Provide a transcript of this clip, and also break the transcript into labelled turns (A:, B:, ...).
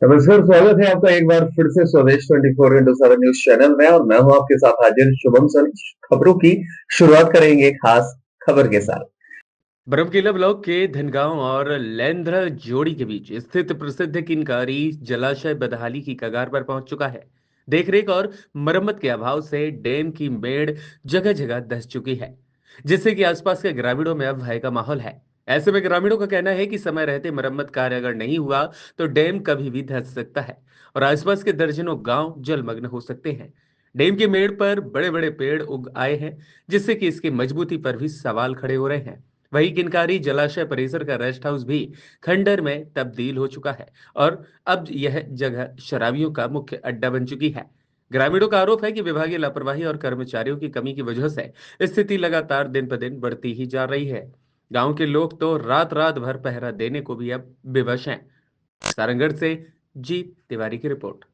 A: नमस्कार, स्वागत है आपका एक बार फिर से स्वदेश 24x7 न्यूज चैनल में और मैं हूं आपके साथ हाजिर शुभम सर। खबरों की शुरुआत करेंगे एक खास खबर के साथ।
B: बरमकेला ब्लॉक के धनगांव और लेंद्र जोड़ी के बीच स्थित प्रसिद्ध किनकारी जलाशय बदहाली की कगार पर पहुंच चुका है। देखरेख और मरम्मत के अभाव से डैम की मेड़ जगह जगह धंस चुकी है, जिससे कि आसपास के ग्रामीणों में अब भय का माहौल है। ऐसे में ग्रामीणों का कहना है कि समय रहते मरम्मत कार्य अगर नहीं हुआ तो डैम कभी भी धंस सकता है और आसपास के दर्जनों गांव जलमग्न हो सकते हैं। डैम के मेड़ पर बड़े बड़े पेड़ उग आए हैं, जिससे कि इसकी मजबूती पर भी सवाल खड़े हो रहे हैं। वहीं किनकारी जलाशय परिसर का रेस्ट हाउस भी खंडर में तब्दील हो चुका है और अब यह जगह शराबियों का मुख्य अड्डा बन चुकी है। ग्रामीणों का आरोप है कि विभागीय लापरवाही और कर्मचारियों की कमी की वजह से स्थिति लगातार दिन ब दिन बढ़ती ही जा रही है। गांव के लोग तो रात रात भर पहरा देने को भी अब विवश हैं। सारंगढ़ से जीत तिवारी की रिपोर्ट।